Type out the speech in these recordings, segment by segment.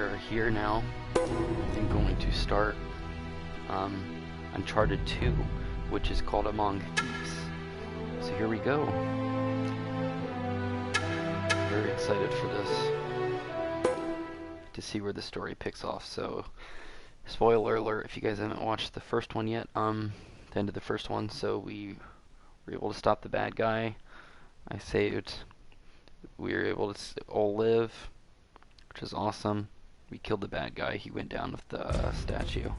are here now and going to start Uncharted 2, which is called Among Thieves. So here we go. Very excited for this, to see where the story picks off. So, spoiler alert if you guys haven't watched the first one yet, the end of the first one. So we were able to stop the bad guy. I saved. We were able to all live, which is awesome. We killed the bad guy. He went down with the statue.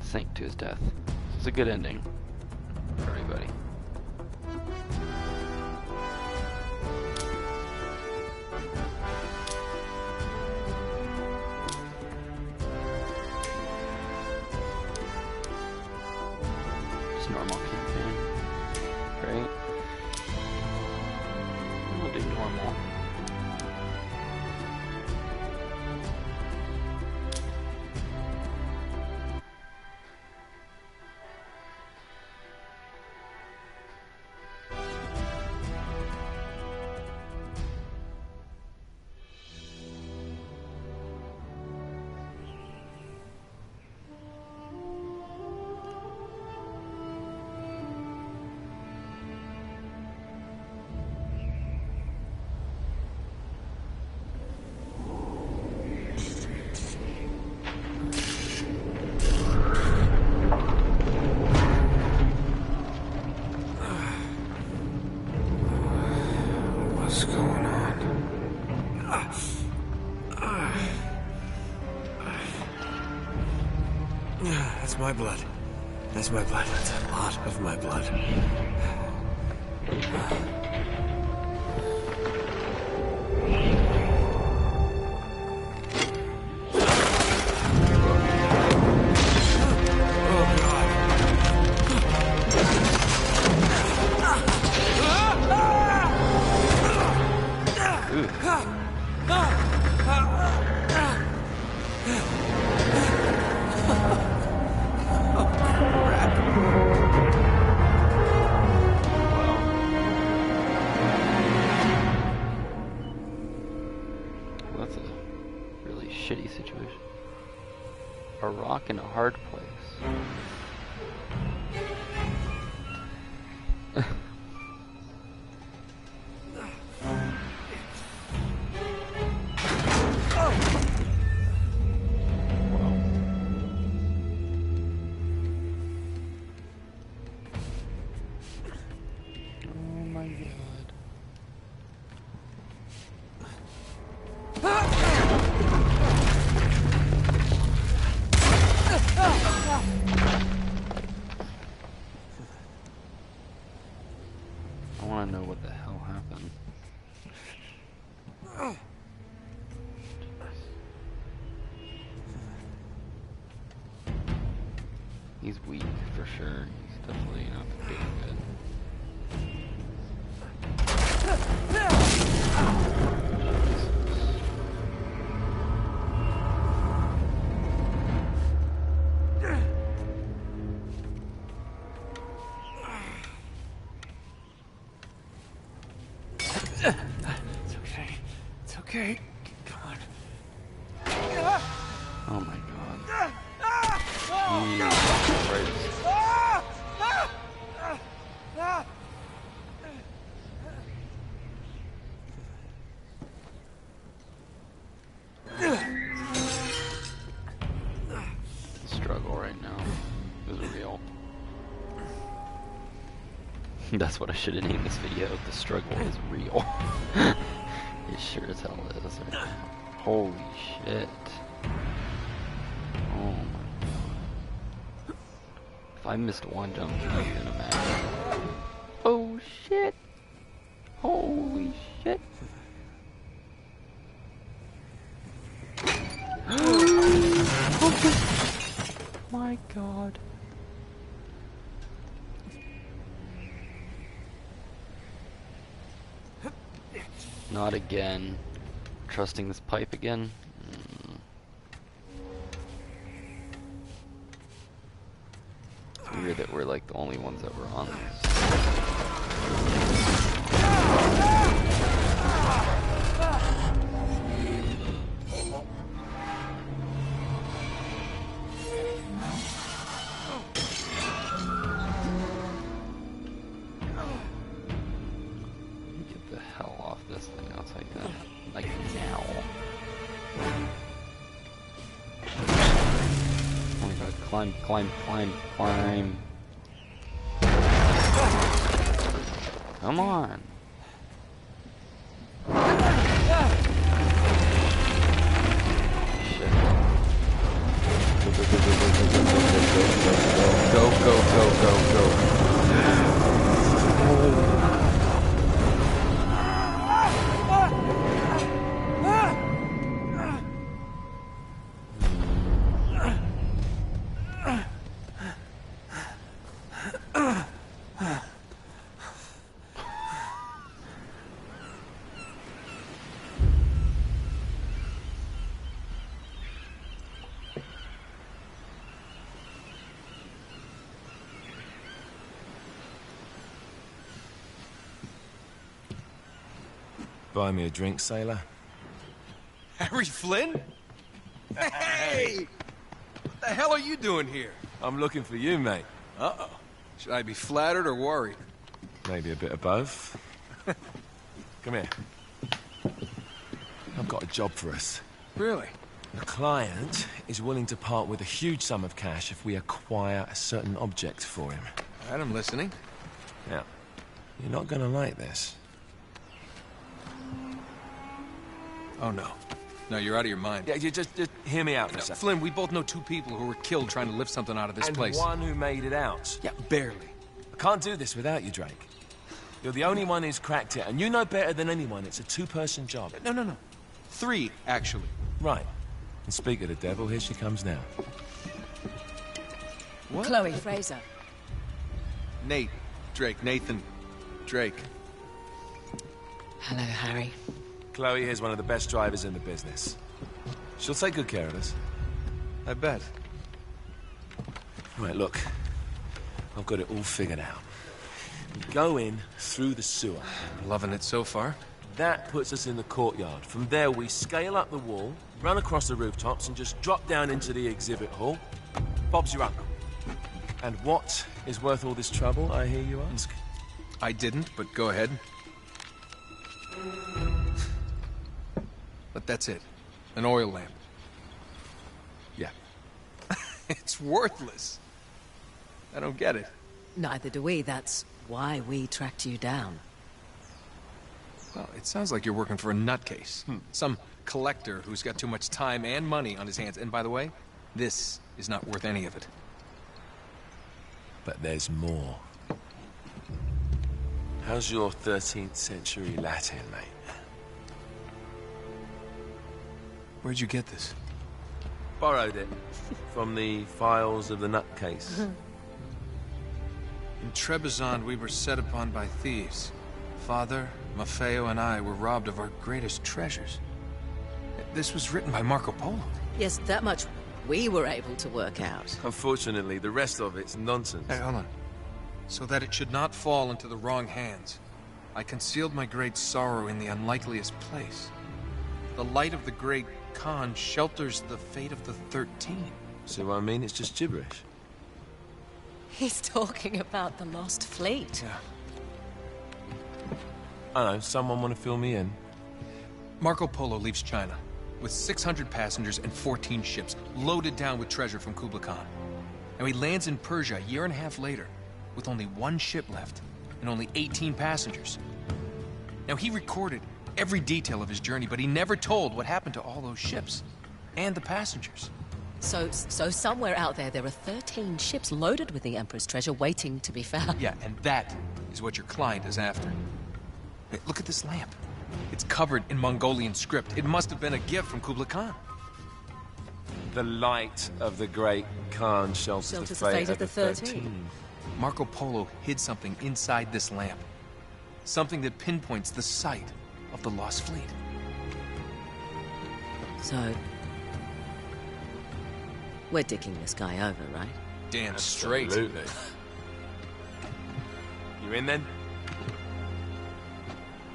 Sank to his death. It's a good ending for everybody. Just normal campaign, right? We'll do normal. That's my blood. That's my blood. That's a lot of my blood. That's a really shitty situation. A rock in a hard place. Oh my god. I want to know what the hell happened. He's weak for sure. He's definitely not doing good. It's okay. It's okay. Come on. Oh my god. Jesus Christ. The struggle right now is real. That's what I should have named this video. The struggle is real. It sure as hell is. Right? Holy shit. Oh my god. If I missed one jump, you can even imagine. Oh shit. Holy shit. Oh my god. Not again. Trusting this pipe again? It's weird that we're like the only ones that were on this. climb, climb, climb, climb. Come on. Shit. Go, go, go, go, go. Buy me a drink, sailor. Harry Flynn? Hey! What the hell are you doing here? I'm looking for you, mate. Uh-oh. Should I be flattered or worried? Maybe a bit of both. Come here. I've got a job for us. Really? The client is willing to part with a huge sum of cash if we acquire a certain object for him. All right, I'm listening. Now, you're not gonna like this. Oh, no. No, you're out of your mind. Yeah, you just hear me out for a No, second. Flynn, we both know two people who were killed trying to lift something out of this And place. one who made it out. Yeah, barely. I can't do this without you, Drake. You're the only one who's cracked it, and you know better than anyone it's a two-person job. No. Three, actually. Right. And speak of the devil, here she comes now. What? Chloe Fraser. Nate. Drake. Nathan. Drake. Hello, Harry. Chloe is one of the best drivers in the business. She'll take good care of us. I bet. Right, look. I've got it all figured out. We go in through the sewer. Loving it so far. That puts us in the courtyard. From there, we scale up the wall, run across the rooftops, and just drop down into the exhibit hall. Bob's your uncle. And what is worth all this trouble, I hear you ask? I didn't, but go ahead. But that's it. An oil lamp. Yeah. It's worthless. I don't get it. Neither do we. That's why we tracked you down. Well, it sounds like you're working for a nutcase. Some collector who's got too much time and money on his hands. And by the way, this is not worth any of it. But there's more. How's your 13th century Latin, mate? Where'd you get this? Borrowed it from the files of the nutcase. In Trebizond, we were set upon by thieves. Father, Maffeo, and I were robbed of our greatest treasures. This was written by Marco Polo. Yes, that much we were able to work out. Unfortunately, the rest of it's nonsense. Hey, hold on. So that it should not fall into the wrong hands, I concealed my great sorrow in the unlikeliest place. The light of the great Khan shelters the fate of the 13. See what I mean? It's just gibberish. He's talking about the Lost Fleet. Yeah. I know, someone want to fill me in? Marco Polo leaves China with 600 passengers and 14 ships, loaded down with treasure from Kublai Khan. Now he lands in Persia a year and a half later, with only one ship left and only 18 passengers. Now he recorded every detail of his journey, but he never told what happened to all those ships and the passengers. So somewhere out there are 13 ships loaded with the Emperor's treasure waiting to be found. Yeah, and that is what your client is after. Hey, look at this lamp. It's covered in Mongolian script. It must have been a gift from Kublai Khan. The light of the great Khan shelters the fate of the 13. Marco Polo hid something inside this lamp. Something that pinpoints the site of the Lost Fleet. So, we're dicking this guy over, right? Damn straight. Absolutely. You in then?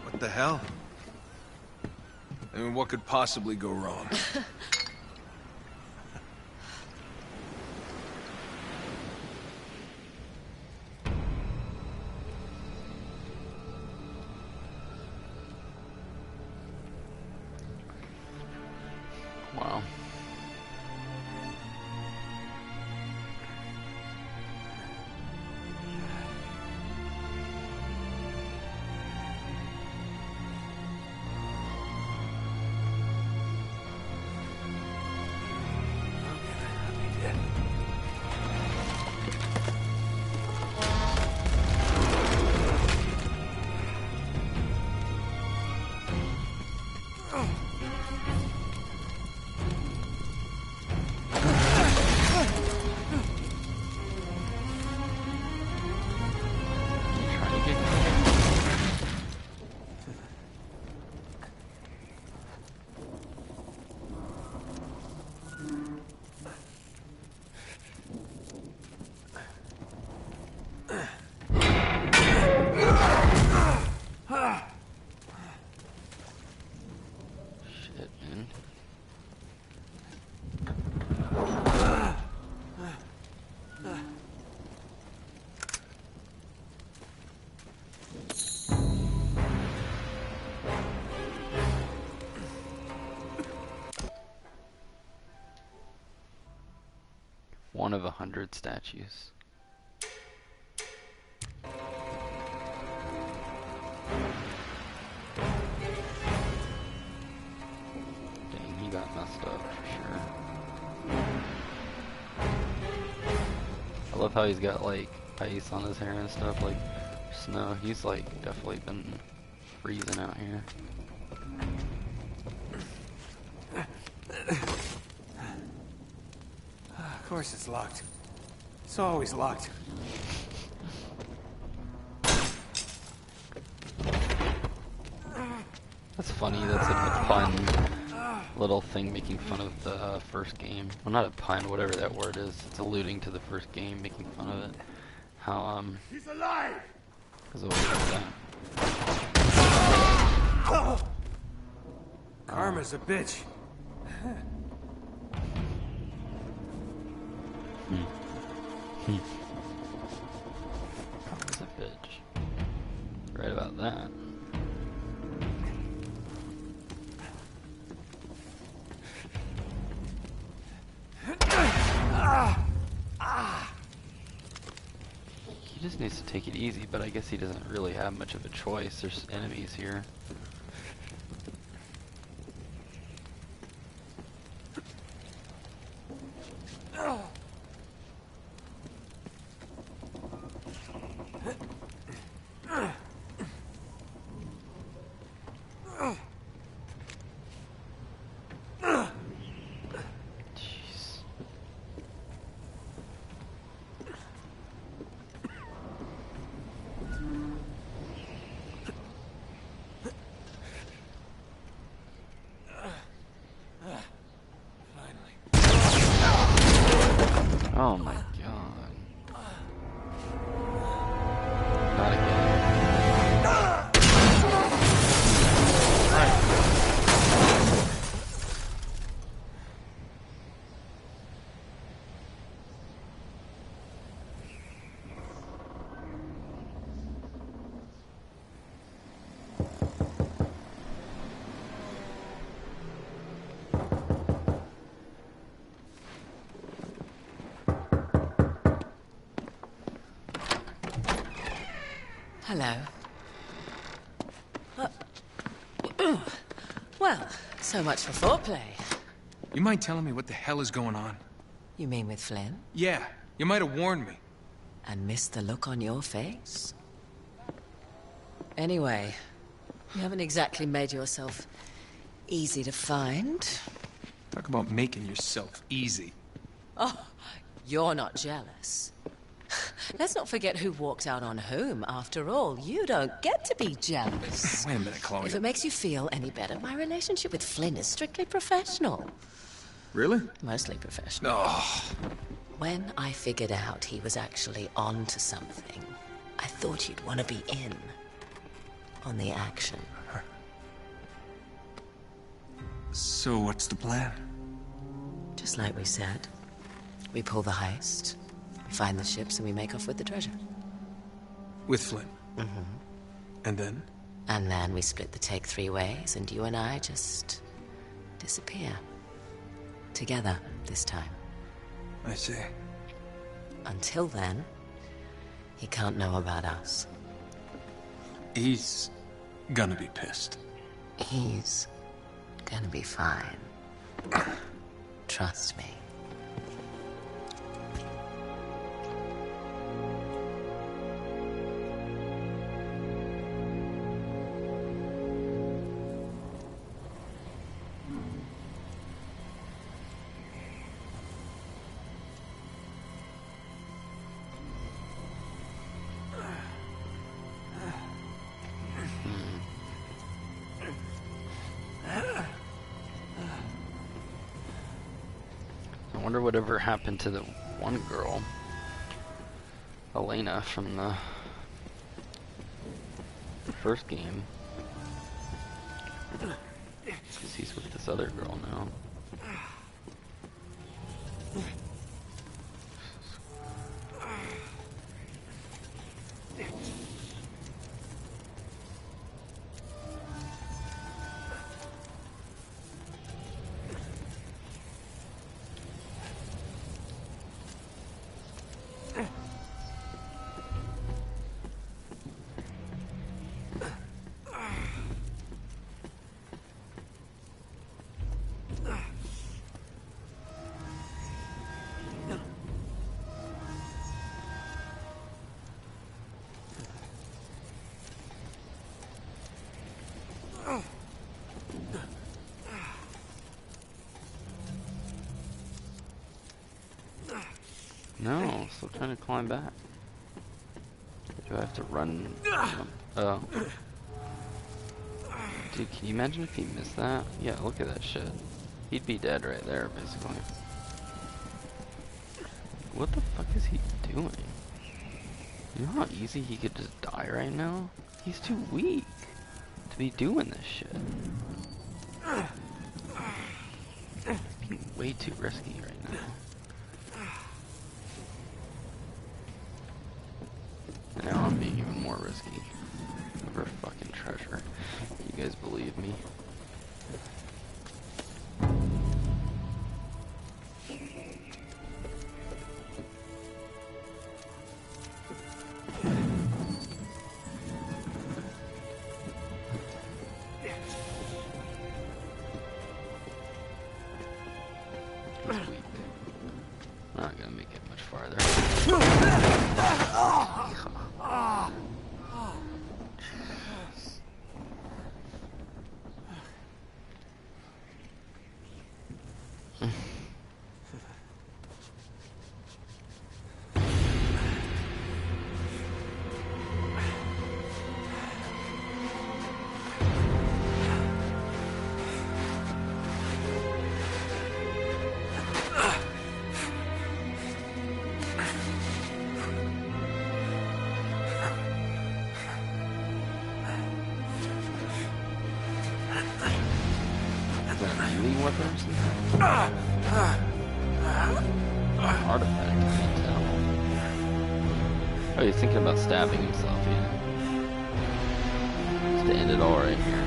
What the hell? I mean, what could possibly go wrong? Wow. again. One of 100 statues. Dang, he got messed up for sure. I love how he's got like ice on his hair and stuff, like snow. He's like definitely been freezing out here. Of course it's locked. It's always locked. That's funny, that's a fun little thing making fun of the first game. Well, not a pun, whatever that word is. It's alluding to the first game, making fun of it. How, He's alive! Because of that. Karma's a bitch. Karma's a bitch. Right about that. He just needs to take it easy, but I guess he doesn't really have much of a choice. There's enemies here. Jeez. Oh my god. Not again. Hello. Well, so much for foreplay. You mind telling me what the hell is going on? You mean with Flynn? Yeah, you might have warned me. And missed the look on your face? Anyway, you haven't exactly made yourself easy to find. Talk about making yourself easy. Oh, you're not jealous. Let's not forget who walked out on whom. After all, you don't get to be jealous. Wait a minute, Chloe. If it makes you feel any better, my relationship with Flynn is strictly professional. Really? Mostly professional. Oh. When I figured out he was actually on to something, I thought you'd want to be in on the action. So what's the plan? Just like we said. We pull the heist, we find the ships, and we make off with the treasure. With Flynn? Mm-hmm. And then? And then we split the take 3 ways, and you and I just disappear. Together, this time. I see. Until then, he can't know about us. He's gonna be pissed. He's gonna be fine. Trust me. I wonder whatever happened to the one girl, Elena, from the first game. Because he's with this other girl now. No, still trying to climb back. Do I have to run? Oh. Dude, can you imagine if he missed that? Yeah, look at that shit. He'd be dead right there, basically. What the fuck is he doing? You know how easy he could just die right now? He's too weak to be doing this shit. Being way too risky right now. Now I'm being even more risky for fucking treasure. You guys believe me? He's weak. Not gonna make it much farther. Healing weapon or something? Artifact, I can't tell. Oh, he's thinking about stabbing himself, yeah. Just to end it all right here.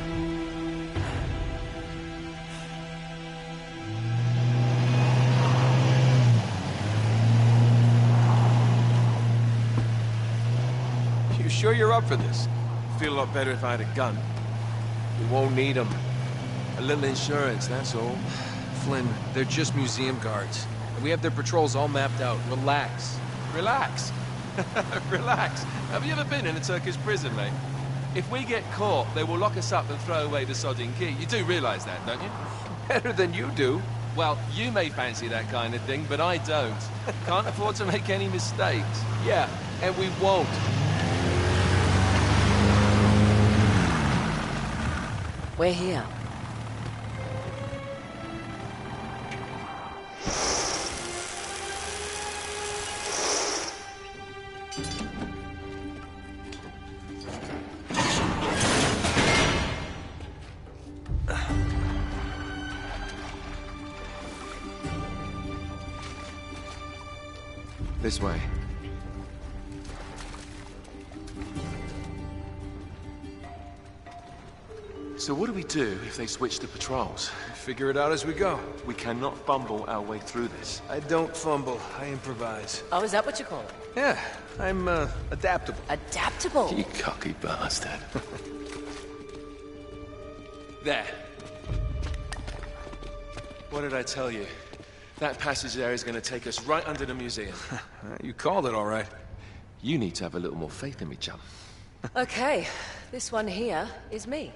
You sure you're up for this? Feel a lot better if I had a gun. We won't need them. A little insurance, that's all. Flynn, they're just museum guards. And we have their patrols all mapped out. Relax. Relax. Relax. Have you ever been in a Turkish prison, mate? If we get caught, they will lock us up and throw away the sodding key. You do realise that, don't you? Better than you do. Well, you may fancy that kind of thing, but I don't. Can't afford to make any mistakes. Yeah, and we won't. We're here. This way. So what do we do if they switch the patrols? Figure it out as we go. We cannot fumble our way through this. I don't fumble, I improvise. Oh, is that what you call it? Yeah, I'm, adaptable. Adaptable? You cocky bastard. There. What did I tell you? That passage there is going to take us right under the museum. You called it all right. You need to have a little more faith in me, chum. Okay, this one here is me.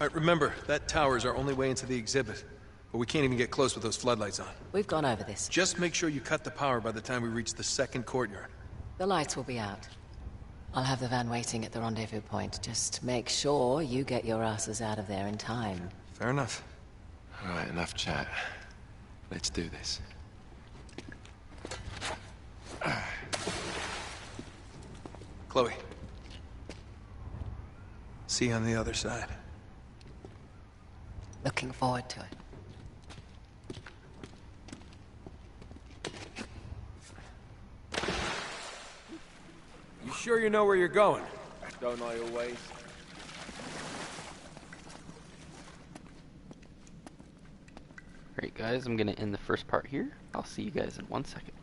All right, remember, that tower is our only way into the exhibit. But we can't even get close with those floodlights on. We've gone over this. Just make sure you cut the power by the time we reach the second courtyard. The lights will be out. I'll have the van waiting at the rendezvous point. Just make sure you get your asses out of there in time. Fair enough. All right, enough chat. Let's do this. Chloe. See you on the other side. Looking forward to it. You sure you know where you're going? Don't I always? Alright guys, I'm gonna end the first part here. I'll see you guys in 1 second.